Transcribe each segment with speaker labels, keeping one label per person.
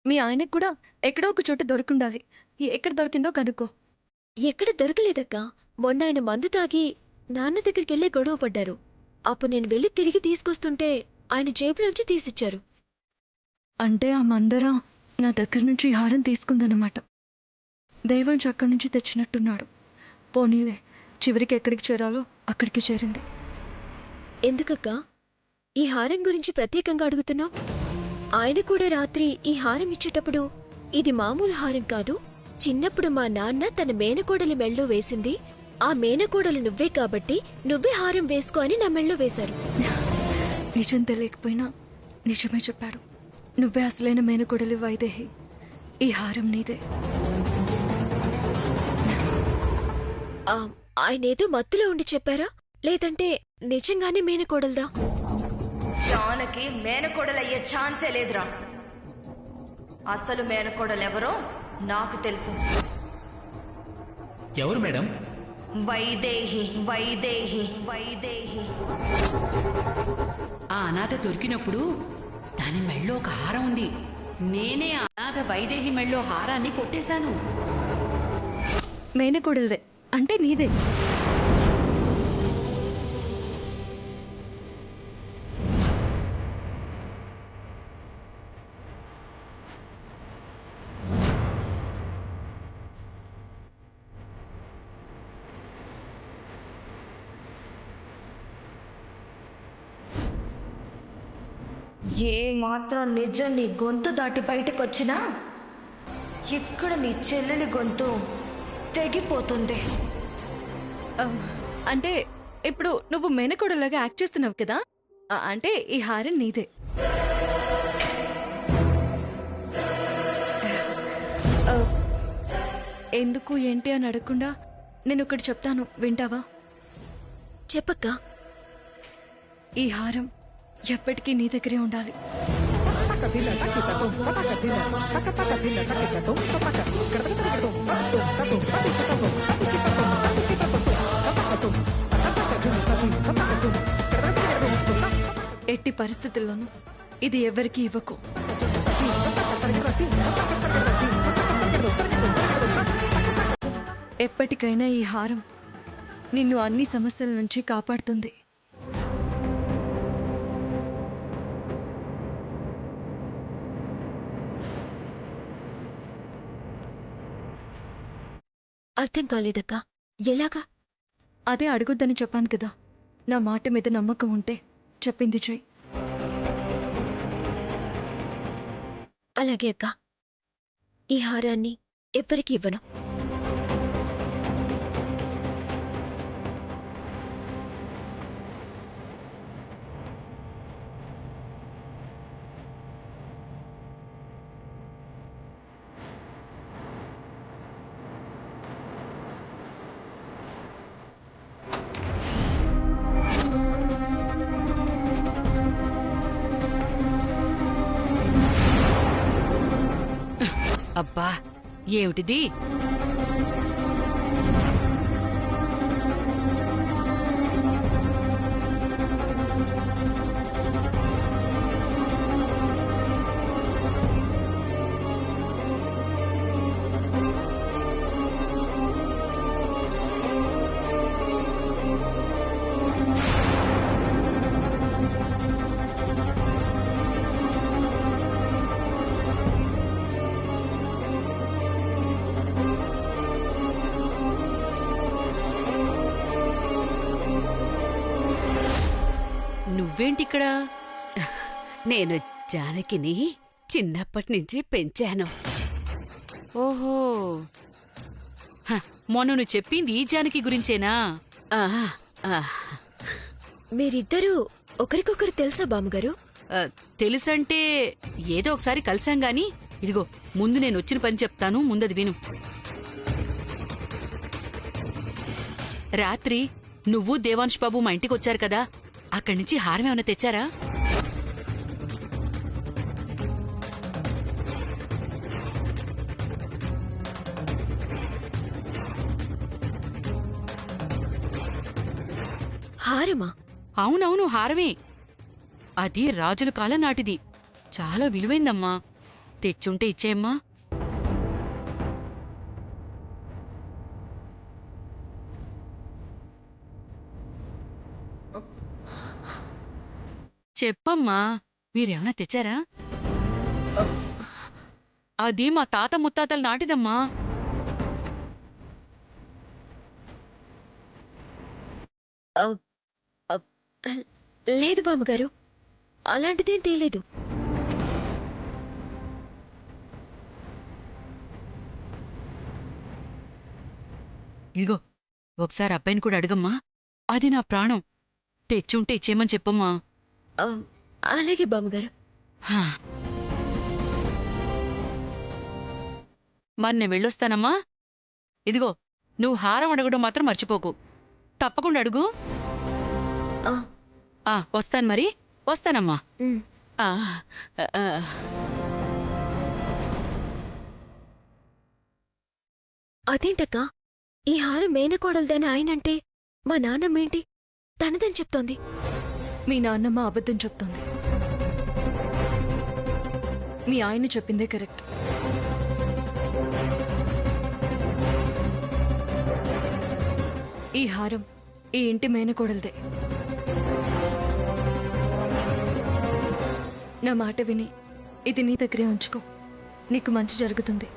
Speaker 1: మీ ఆయనకు కూడా ఎక్కడో ఒక చోట దొరికిండాలి. ఎక్కడ దొరికిందో కనుక్కో.
Speaker 2: ఎక్కడ దొరకలేదక్కా. మొన్న ఆయన మందు తాగి నాన్న దగ్గరికెళ్ళి గొడవ పడ్డారు. అప్పుడు నేను వెళ్ళి తిరిగి తీసుకొస్తుంటే ఆయన జేబులోంచి తీసిచ్చారు.
Speaker 1: అంటే ఆ మందర నా దగ్గర నుంచి ఈ హారం తీసుకుందన్నమాట. దైవం అక్కడి నుంచి తెచ్చినట్టున్నాడు. పోనీలే, చివరికి ఎక్కడికి చేరాలో అక్కడికి చేరింది.
Speaker 2: ఎందుకక్కా ఈ హారం గురించి ప్రత్యేకంగా అడుగుతున్నావు? ఆయన కూడా రాత్రి ఈ హారం ఇచ్చేటప్పుడు ఇది మామూలు హారం కాదు, చిన్నప్పుడు మా నాన్న తన మేనకోడలి మెళ్ళో వేసింది, ఆ మేనకోడలు నువ్వే కాబట్టి నువ్వే హారం వేసుకో అని నా మెళ్ళో వేశారు.
Speaker 1: నిజం తెలియకపోయినా నిజమే చెప్పాడు. నువ్వే అసలైన మేనకోడలి వైదేహి. ఈ హారం నీదే.
Speaker 2: ఆయనేదో మత్తులో ఉండి చెప్పారా, లేదంటే నిజంగానే మేనకోడల్దా?
Speaker 3: జానకి మేనకోడలయ్యే ఛాన్సే లేదురా. అసలు మేనకోడలెవరో నాకు తెలుసు.
Speaker 4: ఎవరు మేడం?
Speaker 3: వైదేహి వైదేహి వైదేహి.
Speaker 5: ఆ అనాథ దొరికినప్పుడు దాని మెళ్ళో ఒక హారం ఉంది. నేనే ఆ అనాథ వైదేహి మెళ్ళో హారాన్ని కొట్టేశాను.
Speaker 1: మేనకోడలిదే అంటే నీదే.
Speaker 3: ఏ మాత్రం నిజం నీ గొంతు దాటి బయటకొచ్చినా ఇక్కడ నీ చెల్లెలి గొంతు తెగిపోతుంది.
Speaker 1: అంటే ఇప్పుడు నువ్వు మేనకోడలాగా యాక్ట్ చేస్తున్నావు కదా, అంటే ఈ హారం నీదే. ఎందుకు ఏంటి అని అడగకుండా నేను ఒకటి చెప్తాను, వింటావా?
Speaker 2: చెప్పక్కా.
Speaker 1: ఈ హారం ఎప్పటికీ నీ దగ్గరే ఉండాలి. ఎట్టి పరిస్థితుల్లోనూ ఇది ఎవరికీ ఇవ్వకు. ఎప్పటికైనా ఈ హారం నిన్ను అన్ని సమస్యల నుంచి కాపాడుతుంది.
Speaker 2: అర్థం కాలేదక్కా. ఎలాగా?
Speaker 1: అదే అడగొద్దని చెప్పాను కదా. నా మాట మీద నమ్మకం ఉంటే చెప్పింది చెయ్యి.
Speaker 2: అలాగే అక్కా. ఈ హారాన్ని ఎవ్వరికి ఇవ్వను.
Speaker 5: అబ్బా, ఏమిటిది? నువ్వేంటిక్కడ?
Speaker 6: నేను జానకిని చిన్నప్పటి నుంచి పెంచాను.
Speaker 5: ఓహో, మొన్న నువ్వు చెప్పింది ఈ జానకి గురించేనా?
Speaker 6: ఆ, ఆ,
Speaker 2: మీరిద్దరూ ఒకరికొకరు తెలుసా బామ్మగారు?
Speaker 5: తెలుసంటే ఏదో ఒకసారి కలిసాం గాని, ఇదిగో ముందు నేను వచ్చిన పని చెప్తాను, ముందది విను. రాత్రి నువ్వు దేవాంశ్ బాబు మా ఇంటికి వచ్చారు కదా, అక్కడి నుంచి హారం ఏమైనా తెచ్చారా?
Speaker 2: హారమా?
Speaker 5: అవునవును, హారమే. అది రాజుల కాలం నాటిది. చాలా విలువైందమ్మా. తెచ్చుంటే ఇచ్చేయమ్మా. చెప్పమ్మా, మీరేమన్నా తెచ్చారా? అది మా తాత ముత్తాతలు నాటిదమ్మా.
Speaker 2: లేదు బామ్మగారు, అలాంటిదేం తేలేదు.
Speaker 5: ఇదిగో, ఒకసారి అబ్బాయిని కూడా అడగమ్మా. అది నా ప్రాణం. తెచ్చుంటే ఇచ్చేయమని చెప్పమ్మా.
Speaker 2: ఆ, అలాగే బామ్మగారు.
Speaker 5: హా. మరి నేను వెళ్ళొస్తానమ్మా. ఇదిగో, నువ్వు హారం అడగడం మాత్రం మర్చిపోకు. తప్పకుండా అడుగు.
Speaker 2: ఆ,
Speaker 5: వస్తాను మరి. వస్తానమ్మా.
Speaker 2: ఉమ్.
Speaker 6: ఆ, ఆ.
Speaker 2: అదేంటక్కా, ఈ హారం మేనకోడలదని ఆయనంటే మా నాన్నమ్మేంటి తనదని చెప్తోంది?
Speaker 1: మీ నాన్నమ్మ అబద్ధం చెప్తోంది. మీ ఆయన చెప్పిందే కరెక్ట్. ఈ హారం ఈ ఇంటి మేనకోడలదే. నా మాట విని ఇది నీ దగ్గరే ఉంచుకో. నీకు మంచి జరుగుతుంది.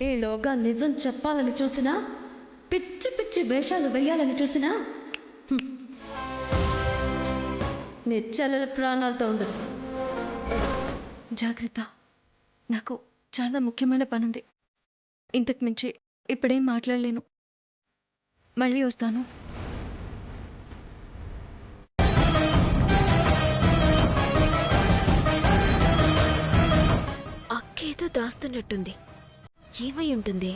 Speaker 3: ఈలోగా నిజం చెప్పాలని చూసినా, పిచ్చి పిచ్చి వేషాలు వేయాలని చూసినా నీ చెల్లెల ప్రాణాలతో ఉండదు.
Speaker 1: జాగ్రత్త. నాకు చాలా ముఖ్యమైన పనుంది. ఇంతకు మించి ఇప్పుడేం మాట్లాడలేను. మళ్ళీ వస్తాను.
Speaker 2: అక్కేదో దాస్తున్నట్టుంది. ఏమై ఉంటుంది?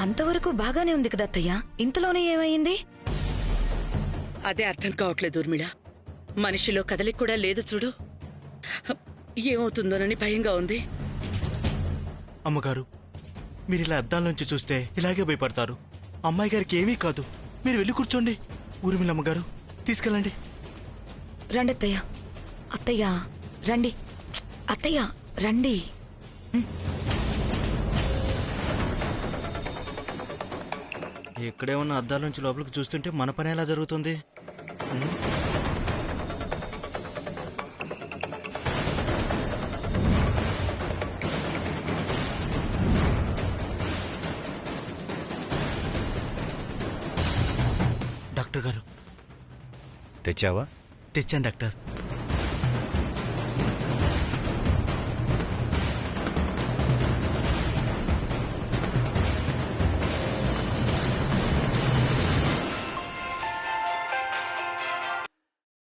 Speaker 4: అంతవరకు బాగానే ఉంది కదా అత్తయ్య, ఇంతలోనే ఏమైంది?
Speaker 6: అదే అర్థం కావట్లేదు ఊర్మిళ. మనిషిలో కదలిక కూడా లేదు చూడు. ఏమవుతుందోనని భయంగా ఉంది.
Speaker 7: అమ్మగారు, మీరు ఇలా అద్దాల్లోంచి చూస్తే ఇలాగే భయపడతారు. అమ్మాయి గారికి ఏమీ కాదు. మీరు వెళ్ళి కూర్చోండి. ఊర్మిళ అమ్మగారు, తీసుకెళ్ళండి.
Speaker 4: రండి అత్తయ్య. అత్తయ్య రండి. అత్తయ్య రండి.
Speaker 7: ఇక్కడే ఉన్న అద్దాల నుంచి లోపలికి చూస్తుంటే మన పని ఎలా జరుగుతుంది? డాక్టర్ గారు.
Speaker 8: తెచ్చావా?
Speaker 7: తెచ్చాను డాక్టర్.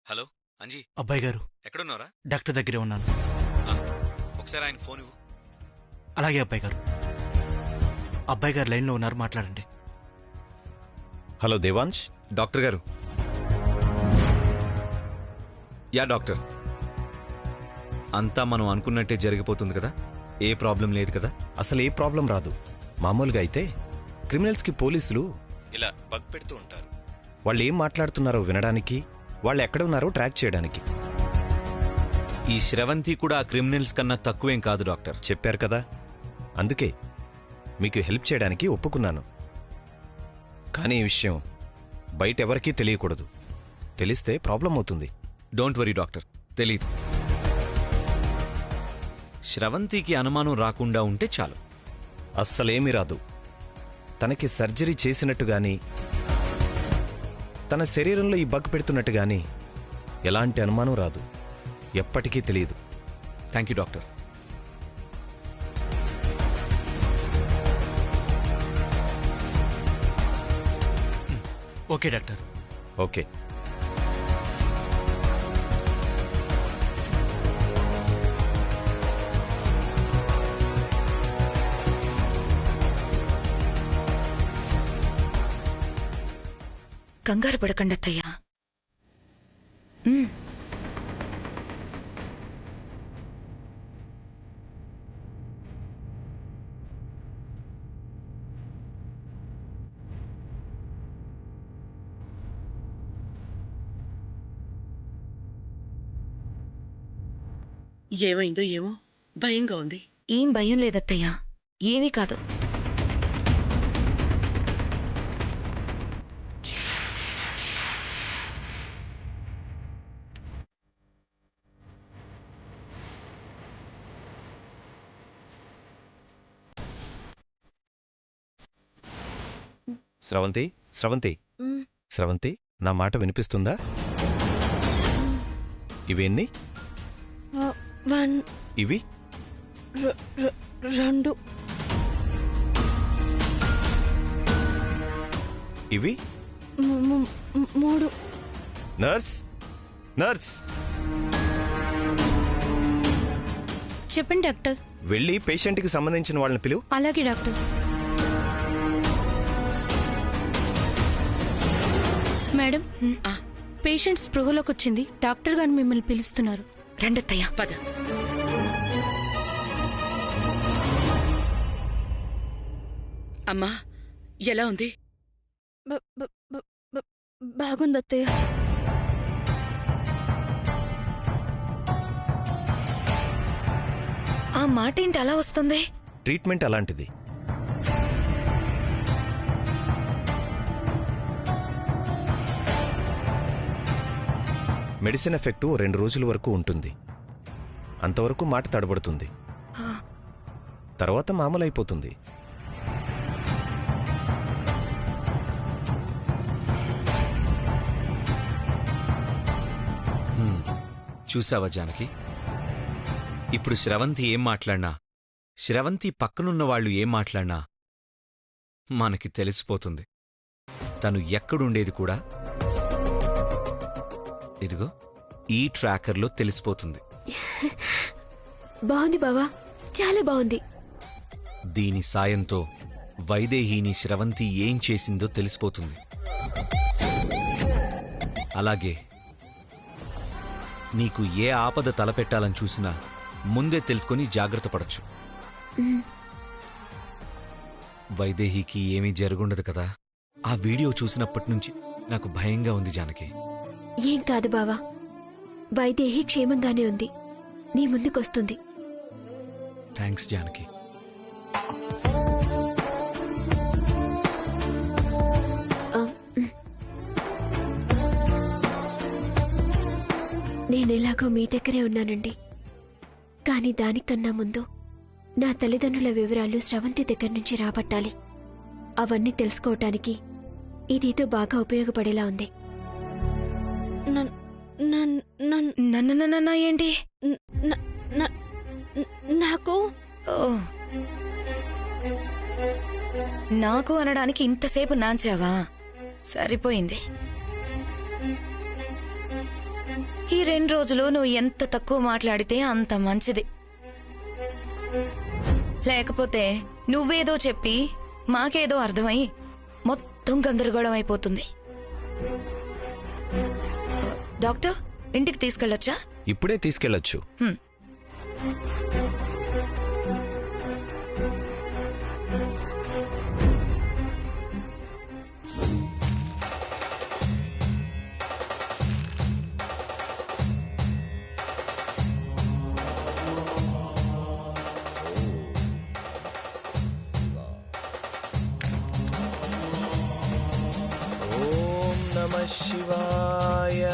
Speaker 8: హలో అంజీ,
Speaker 7: అబ్బాయి గారు,
Speaker 8: ఎక్కడున్నారా?
Speaker 7: డాక్టర్ దగ్గరే ఉన్నాను.
Speaker 8: ఒకసారి ఆయన ఫోన్ ఇవ్వు.
Speaker 7: అలాగే అబ్బాయి గారు. అబ్బాయి గారు లైన్లో ఉన్నారు, మాట్లాడండి.
Speaker 8: హలో దేవాంశ్, డాక్టర్ గారు. Yeah doctor. అంతా మనం అనుకున్నట్టే జరిగిపోతుంది కదా? ఏ ప్రాబ్లం లేదు కదా?
Speaker 9: అసలు ఏ ప్రాబ్లం రాదు. మామూలుగా అయితే క్రిమినల్స్కి పోలీసులు ఇలా బగ్ పెడుతూ ఉంటారు. వాళ్ళు ఏం మాట్లాడుతున్నారో వినడానికి, వాళ్ళు ఎక్కడ ఉన్నారో ట్రాక్ చేయడానికి.
Speaker 8: ఈ శ్రవంతి కూడా ఆ క్రిమినల్స్ కన్నా తక్కువేం కాదు డాక్టర్.
Speaker 9: చెప్పారు కదా, అందుకే మీకు హెల్ప్ చేయడానికి ఒప్పుకున్నాను. కానీ ఈ విషయం బయట ఎవరికీ తెలియకూడదు. తెలిస్తే ప్రాబ్లం అవుతుంది.
Speaker 8: డోంట్ వరీ డాక్టర్, తెలీదు. శ్రవంతికి అనుమానం రాకుండా ఉంటే చాలు.
Speaker 9: అస్సలేమీ రాదు. తనకి సర్జరీ చేసినట్టు గాని, తన శరీరంలో ఈ బగ్ పెడుతున్నట్టు గాని ఎలాంటి అనుమానం రాదు. ఎప్పటికీ తెలియదు.
Speaker 8: Thank you doctor.
Speaker 7: Okay doctor.
Speaker 9: Okay.
Speaker 4: కంగారు పడకండి అత్తయ్యా.
Speaker 6: ఏమైందో ఏమో భయంగా ఉంది.
Speaker 4: ఏం భయం లేదత్తయ్యా, ఏమీ కాదు.
Speaker 9: స్రవంతి, స్రవంతి, స్రవంతి, నా మాట వినిపిస్తుందా? ఇవేన్ని?
Speaker 2: 1
Speaker 9: ఇవి
Speaker 2: 2
Speaker 9: ఇవి
Speaker 2: 3.
Speaker 9: నర్స్, నర్స్,
Speaker 10: చెప్పండి డాక్టర్.
Speaker 9: వెళ్ళి పేషెంట్కి సంబంధించిన వాళ్ళని పిలువు.
Speaker 10: అలాగే డాక్టర్. మేడం, పేషెంట్ స్పృహలోకి వచ్చింది. డాక్టర్ గారు మిమ్మల్ని పిలుస్తున్నారు.
Speaker 4: రండత్తయ్యా.
Speaker 6: పద. అమ్మా, ఎలా ఉంది?
Speaker 1: బాగుందత్తయ్య.
Speaker 4: ఆ మాట ఏంటి అలా వస్తుంది?
Speaker 9: ట్రీట్మెంట్ అలాంటిది. మెడిసిన్ ఎఫెక్టు 2 రోజుల వరకు ఉంటుంది. అంతవరకు మాట తడబడుతుంది, తర్వాత మామూలు అయిపోతుంది.
Speaker 8: చూసావా జానకి, ఇప్పుడు శ్రవంతి ఏం మాట్లాడినా, శ్రవంతి పక్కనున్న వాళ్ళు ఏం మాట్లాడినా మనకి తెలిసిపోతుంది. తను ఎక్కడుండేది కూడా ఇదిగో ఈ ట్రాకర్లో తెలిసిపోతుంది.
Speaker 2: బాగుంది బావా, చాలా బాగుంది.
Speaker 8: దీని సాయంతో వైదేహిని శ్రవంతి ఏం చేసిందో తెలిసిపోతుంది. అలాగే నీకు ఏ ఆపద తలపెట్టాలని చూసినా ముందే తెలుసుకొని జాగ్రత్త పడచ్చు. వైదేహికి ఏమీ జరుగుండదు కదా? ఆ వీడియో చూసినప్పటి నుంచి నాకు భయంగా ఉంది జానకి.
Speaker 2: ఏం కాదు బావా, వైదేహి క్షేమంగానే ఉంది. నీ ముందుకొస్తుంది.
Speaker 8: థ్యాంక్స్ జానకి.
Speaker 2: నేనెలాగో మీ దగ్గరే ఉన్నానండి. కానీ దానికన్నా ముందు నా తల్లిదండ్రుల వివరాలు స్రవంతి దగ్గర నుంచి రాబట్టాలి. అవన్నీ తెలుసుకోవటానికి ఇదేదో బాగా ఉపయోగపడేలా ఉంది.
Speaker 4: నన్ను ఏంటి?
Speaker 2: నాకు
Speaker 4: నాకు అనడానికి ఇంతసేపు నాంచావా? సరిపోయింది. ఈ 2 రోజులు నువ్వు ఎంత తక్కువ మాట్లాడితే అంత మంచిది. లేకపోతే నువ్వేదో చెప్పి మాకేదో అర్థమై మొత్తం గందరగోళం అయిపోతుంది. డాక్టర్, ఇంటికి తీసుకెళ్ళొచ్చా?
Speaker 9: ఇప్పుడే తీసుకెళ్లొచ్చు. శివాయ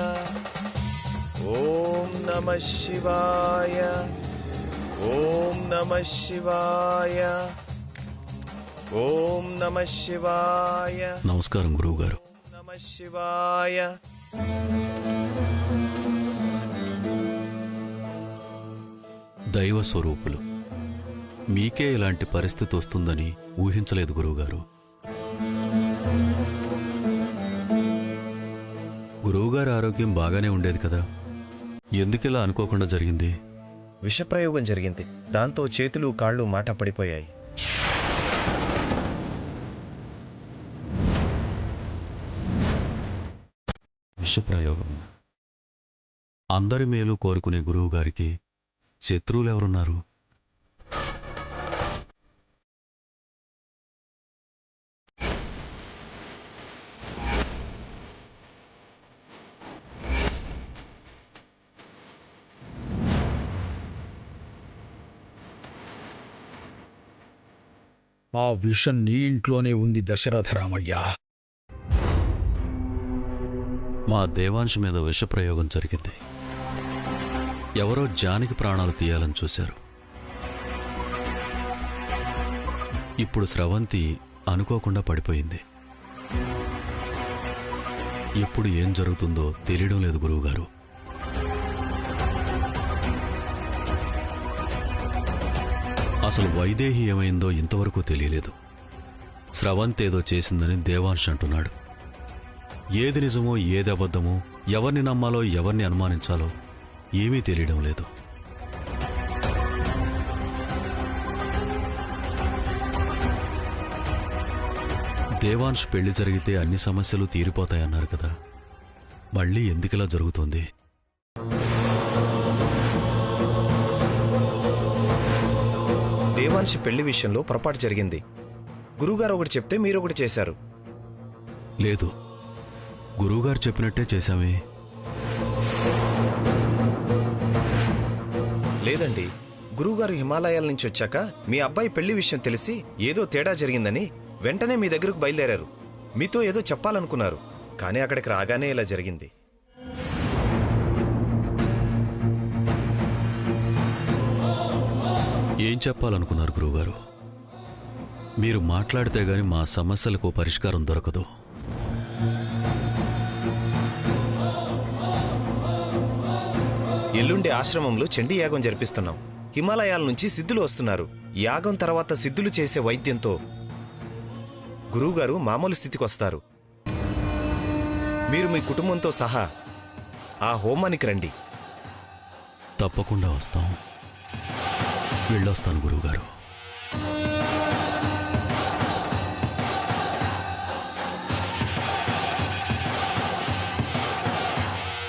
Speaker 9: ఓం నమ శివాయ ఓం నమ శివాయ ఓం నమ శివాయ.
Speaker 11: నమస్కారం గురువుగారు.
Speaker 9: నమ శివాయ.
Speaker 11: దైవ స్వరూపులు, మీకే ఇలాంటి పరిస్థితి వస్తుందని ఊహించలేదు గురువుగారు. గురువుగారి ఆరోగ్యం బాగానే ఉండేది కదా, ఎందుకిలా అనుకోకుండా జరిగింది?
Speaker 9: విషప్రయోగం జరిగింది. దాంతో చేతులు కాళ్ళు మాట పడిపోయాయి.
Speaker 11: విషప్రయోగం. అందరి మేలు కోరుకునే గురువుగారికి శత్రువులెవరున్నారు?
Speaker 12: ఆ విషం నీ ఇంట్లోనే ఉంది దశరథరామయ్య.
Speaker 11: మా దేవాంశ్ మీద విషప్రయోగం జరిగింది. ఎవరో జానికి ప్రాణాలు తీయాలని చూశారు. ఇప్పుడు స్రవంతి అనుకోకుండా పడిపోయింది. ఎప్పుడు ఏం జరుగుతుందో తెలియడం లేదు గురువుగారు. అసలు వైదేహి ఏమైందో ఇంతవరకు తెలియలేదు. స్రవంతి ఏదో చేసిందని దేవాంశ్ అంటున్నాడు. ఏది నిజమో ఏది అబద్ధమో, ఎవరిని నమ్మాలో ఎవరిని అనుమానించాలో ఏమీ తెలియడం లేదు. దేవాంశ్ పెళ్లి జరిగితే అన్ని సమస్యలు తీరిపోతాయన్నారు కదా, మళ్ళీ ఎందుకిలా జరుగుతోంది?
Speaker 9: దేవాంశ్ పెళ్లి విషయంలో పొరపాటు జరిగింది. గురువుగారు ఒకటి చెప్తే మీరొకటి చేశారు.
Speaker 11: లేదు, గురువుగారు చెప్పినట్టే చేశామే.
Speaker 9: లేదండి, గురువుగారు హిమాలయాల నుంచి వచ్చాక మీ అబ్బాయి పెళ్లి విషయం తెలిసి ఏదో తేడా జరిగిందని వెంటనే మీ దగ్గరకు బయలుదేరారు. మీతో ఏదో చెప్పాలనుకున్నారు, కానీ అక్కడికి రాగానే ఇలా జరిగింది.
Speaker 11: ఏం చెప్పాలనుకున్నారు గురువుగారు? మీరు మాట్లాడితే గాని మా సమస్యలకు పరిష్కారం దొరకదు.
Speaker 9: ఎల్లుండి ఆశ్రమంలో చండీ యాగం జరిపిస్తున్నాం. హిమాలయాల నుంచి సిద్ధులు వస్తున్నారు. యాగం తర్వాత సిద్ధులు చేసే వైద్యంతో గురువుగారు మామూలు స్థితికి వస్తారు. మీరు మీ కుటుంబంతో సహా ఆ హోమానికి రండి.
Speaker 11: తప్పకుండా వస్తాం. వెళ్ళొస్తాను గురువుగారు.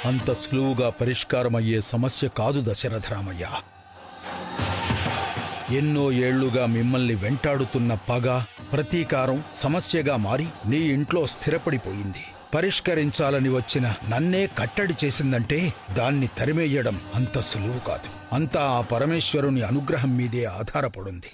Speaker 12: అంత సులువుగా పరిష్కారమయ్యే సమస్య కాదు దశరథరామయ్య. ఎన్నో ఏళ్లుగా మిమ్మల్ని వెంటాడుతున్న పగ, ప్రతీకారం సమస్యగా మారి నీ ఇంట్లో స్థిరపడిపోయింది. పరిష్కరించాలని వచ్చిన నన్నే కట్టడి చేసిందంటే దాన్ని తరిమేయడం అంత సులువు కాదు. అంతా ఆ పరమేశ్వరుని అనుగ్రహం మీదే ఆధారపడుంది.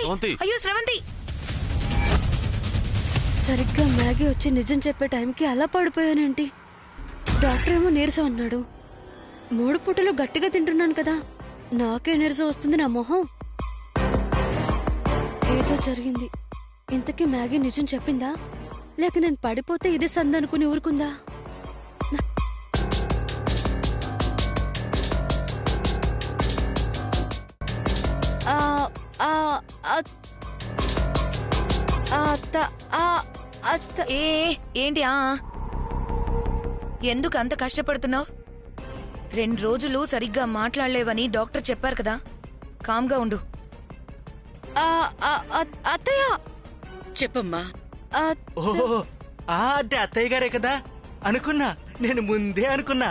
Speaker 10: స్రవంతి, అయ్యో స్రవంతి!
Speaker 3: సరిగ్గా మ్యాగీ వచ్చి నిజం చెప్పే టైంకి అలా పడిపోయానేంటి? డాక్టర్ ఏమో నీరసం అన్నాడు. 3 పూటలు గట్టిగా తింటున్నాను కదా, నాకే నీరసం వస్తుంది నా మొహం. ఏదో జరిగింది. ఇంతకీ మ్యాగీ నిజం చెప్పిందా, లేక నేను పడిపోతే ఇదే సందనుకుని ఊరుకుందా?
Speaker 4: ఏ ఏంటి ఎందుకు అంత కష్టపడుతున్నావు? 2 రోజులు సరిగ్గా మాట్లాడలేవని డాక్టర్ చెప్పారు కదా, కామ్గా ఉండు.
Speaker 3: అత్తయ్య
Speaker 6: చెప్పమ్మా.
Speaker 7: ఓహో అంటే అత్తయ్య గారే కదా అనుకున్నా. నేను ముందే అనుకున్నా.